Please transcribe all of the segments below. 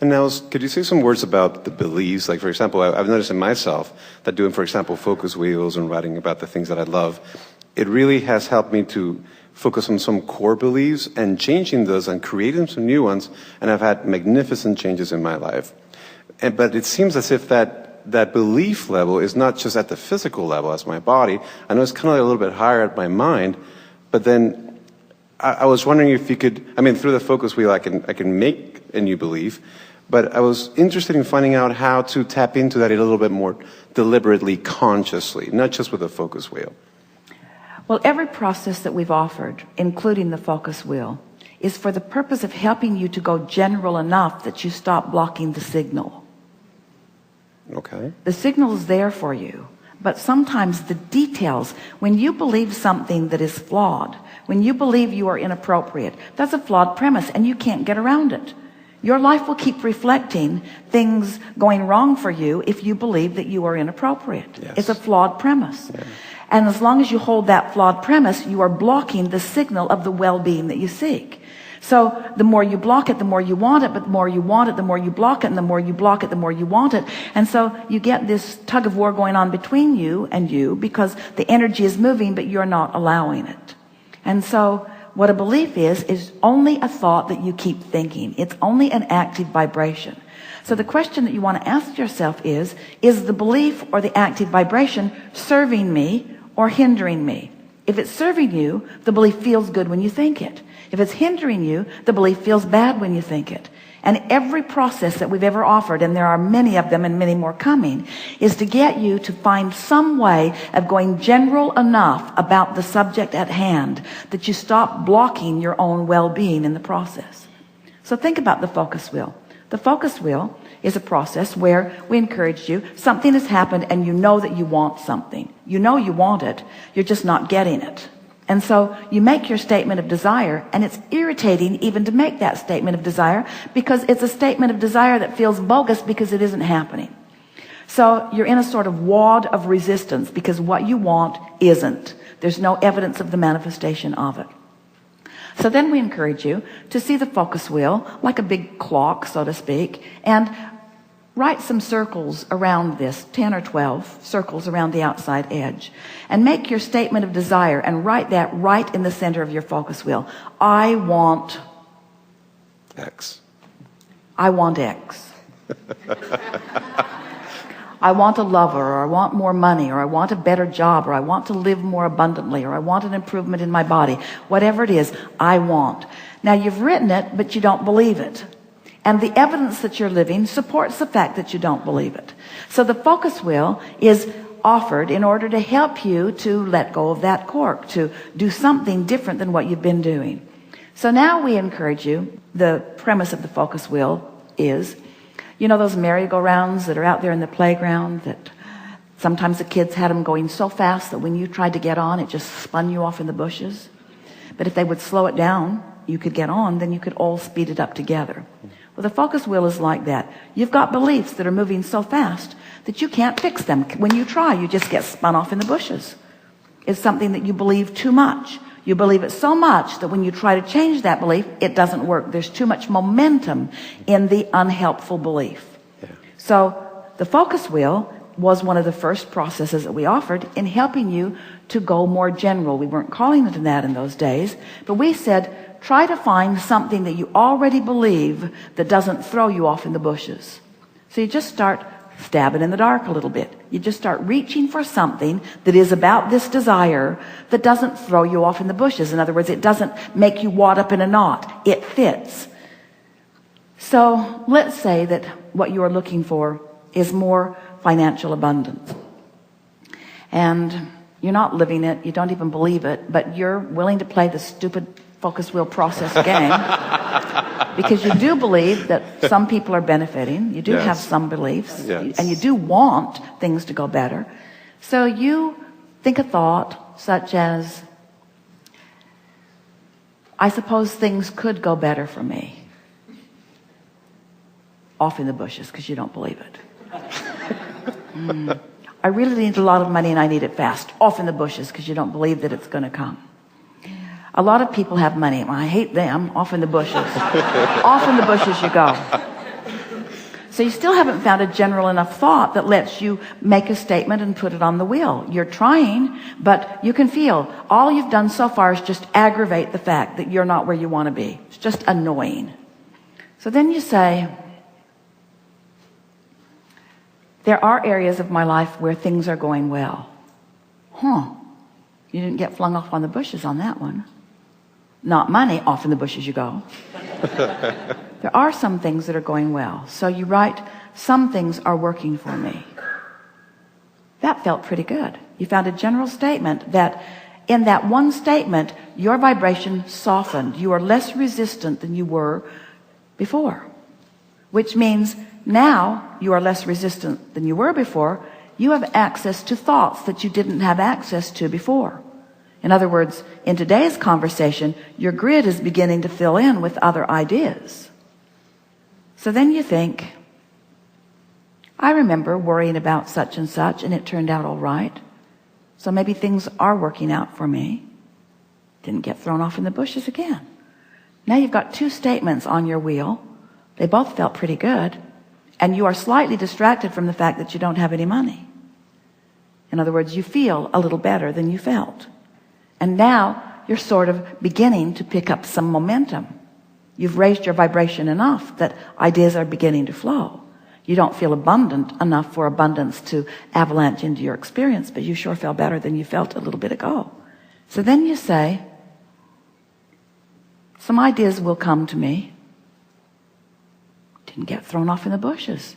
And now, could you say some words about the beliefs? Like, for example, I've noticed in myself that doing, for example, focus wheels and writing about the things that I love, it really has helped me to focus on some core beliefs and changing those and creating some new ones. And I've had magnificent changes in my life. But it seems as if that belief level is not just at the physical level as my body. I know it's kind of a little bit higher at my mind, but then I was wondering if you could, through the focus wheel I can make a new belief, but I was interested in finding out how to tap into that a little bit more deliberately, consciously, not just with a focus wheel. Well, every process that we've offered, including the focus wheel, is for the purpose of helping you to go general enough that you stop blocking the signal. Okay. The signal is there for you, but sometimes the details, when you believe something that is flawed, when you believe you are inappropriate, that's a flawed premise and you can't get around it. Your life will keep reflecting things going wrong for you if you believe that you are inappropriate. Yes. It's a flawed premise. Yeah. And as long as you hold that flawed premise, you are blocking the signal of the well-being that you seek. So the more you block it, the more you want it, but the more you want it, the more you block it, and the more you block it, the more you want it. And so you get this tug of war going on between you and you because the energy is moving, but you're not allowing it. And so what a belief is only a thought that you keep thinking. It's only an active vibration. So the question that you want to ask yourself is the belief or the active vibration serving me or hindering me? If it's serving you, the belief feels good when you think it. If it's hindering you, the belief feels bad when you think it. And every process that we've ever offered, and there are many of them and many more coming, is to get you to find some way of going general enough about the subject at hand that you stop blocking your own well-being in the process. So think about the focus wheel. The focus wheel is a process where we encourage you, something has happened and you know that you want something. You know you want it, you're just not getting it. And so you make your statement of desire, and it's irritating even to make that statement of desire because it's a statement of desire that feels bogus because it isn't happening. So you're in a sort of wad of resistance because what you want isn't. There's no evidence of the manifestation of it. So then we encourage you to see the focus wheel like a big clock, so to speak, and write some circles around this, 10 or 12 circles around the outside edge, and make your statement of desire and write that right in the center of your focus wheel. I want X. I want X. I want a lover, or I want more money, or I want a better job, or I want to live more abundantly, or I want an improvement in my body. Whatever it is, I want. Now you've written it, but you don't believe it. And the evidence that you're living supports the fact that you don't believe it. So the focus wheel is offered in order to help you to let go of that cork, to do something different than what you've been doing. So now we encourage you, the premise of the focus wheel is, you know those merry-go-rounds that are out there in the playground that sometimes the kids had them going so fast that when you tried to get on, it just spun you off in the bushes? But if they would slow it down, you could get on, then you could all speed it up together. Well, the focus wheel is like that. You've got beliefs that are moving so fast that you can't fix them. When you try, you just get spun off in the bushes. It's something that you believe too much. You believe it so much that when you try to change that belief, it doesn't work. There's too much momentum in the unhelpful belief. Yeah. So the focus wheel was one of the first processes that we offered in helping you to go more general. We weren't calling it that in those days, but we said, try to find something that you already believe that doesn't throw you off in the bushes. So you just start stabbing in the dark a little bit. You just start reaching for something that is about this desire that doesn't throw you off in the bushes. In other words, it doesn't make you wad up in a knot. It fits. So let's say that what you are looking for is more financial abundance. And you're not living it. You don't even believe it, but you're willing to play the stupid focus wheel process game because you do believe that some people are benefiting. You do have some beliefs, and you do want things to go better. So you think a thought such as, I suppose things could go better for me. Off in the bushes because you don't believe it. I really need a lot of money and I need it fast. Off in the bushes because you don't believe that it's going to come. A lot of people have money. Well, I hate them. Off in the bushes. Off in the bushes you go. So you still haven't found a general enough thought that lets you make a statement and put it on the wheel. You're trying, but you can feel all you've done so far is just aggravate the fact that you're not where you want to be. It's just annoying. So then you say, there are areas of my life where things are going well. You didn't get flung off on the bushes on that one. Not money, off in the bushes you go. There are some things that are going well. So you write, some things are working for me. That felt pretty good. You found a general statement that in that one statement, your vibration softened. You are less resistant than you were before. Which means now you are less resistant than you were before. You have access to thoughts that you didn't have access to before. In other words, in today's conversation, your grid is beginning to fill in with other ideas. So then you think, I remember worrying about such and such, and it turned out all right. So maybe things are working out for me. Didn't get thrown off in the bushes again. Now you've got two statements on your wheel. They both felt pretty good. And you are slightly distracted from the fact that you don't have any money. In other words, you feel a little better than you felt. And now you're sort of beginning to pick up some momentum. You've raised your vibration enough that ideas are beginning to flow. You don't feel abundant enough for abundance to avalanche into your experience, but you sure feel better than you felt a little bit ago. So then you say, some ideas will come to me. Didn't get thrown off in the bushes.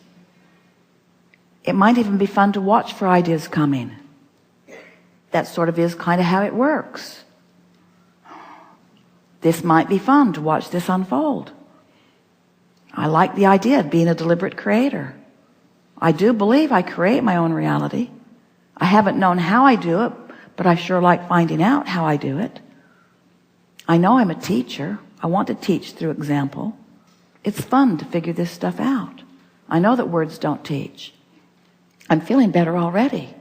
It might even be fun to watch for ideas coming. That sort of is kind of how it works. This might be fun to watch this unfold. I like the idea of being a deliberate creator. I do believe I create my own reality. I haven't known how I do it, but I sure like finding out how I do it. I know I'm a teacher. I want to teach through example. It's fun to figure this stuff out. I know that words don't teach. I'm feeling better already.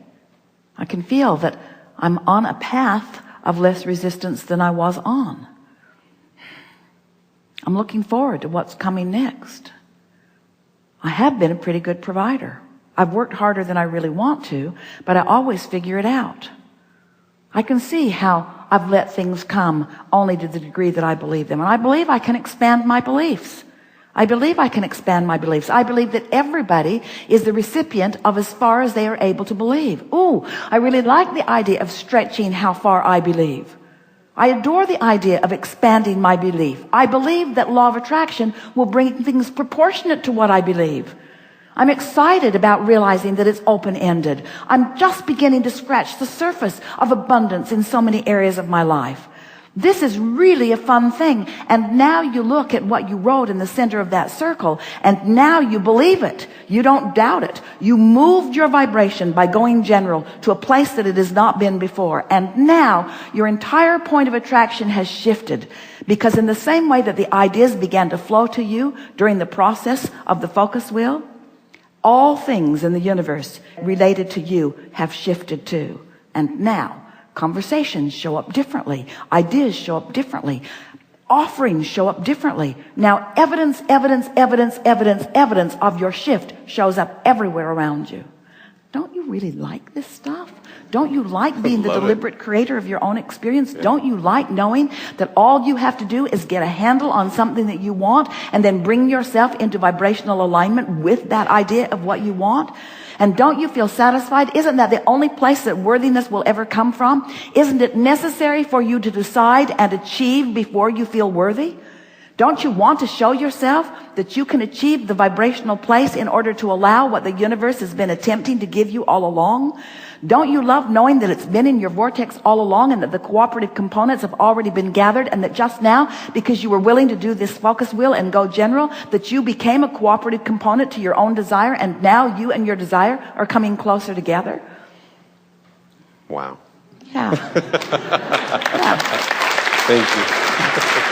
I can feel that I'm on a path of less resistance than I was on. I'm looking forward to what's coming next. I have been a pretty good provider. I've worked harder than I really want to, but I always figure it out. I can see how I've let things come only to the degree that I believe them. And I believe I can expand my beliefs. I believe I can expand my beliefs. I believe that everybody is the recipient of as far as they are able to believe. Ooh, I really like the idea of stretching how far I believe. I adore the idea of expanding my belief. I believe that law of attraction will bring things proportionate to what I believe. I'm excited about realizing that it's open-ended. I'm just beginning to scratch the surface of abundance in so many areas of my life. This is really a fun thing. And now you look at what you wrote in the center of that circle, and now you believe it. You don't doubt it. You moved your vibration by going general to a place that it has not been before. And now your entire point of attraction has shifted. Because in the same way that the ideas began to flow to you during the process of the focus wheel, all things in the universe related to you have shifted too. And now conversations show up differently. Ideas show up differently. Offerings show up differently. Now evidence of your shift shows up everywhere around you. Don't you really like this stuff? Don't you like being the deliberate creator of your own experience? Yeah. Don't you like knowing that all you have to do is get a handle on something that you want and then bring yourself into vibrational alignment with that idea of what you want? And don't you feel satisfied? Isn't that the only place that worthiness will ever come from? Isn't it necessary for you to decide and achieve before you feel worthy? Don't you want to show yourself that you can achieve the vibrational place in order to allow what the universe has been attempting to give you all along? Don't you love knowing that it's been in your vortex all along and that the cooperative components have already been gathered, and that just now, because you were willing to do this focus wheel and go general, that you became a cooperative component to your own desire, and now you and your desire are coming closer together? Wow. Yeah. Yeah. Thank you.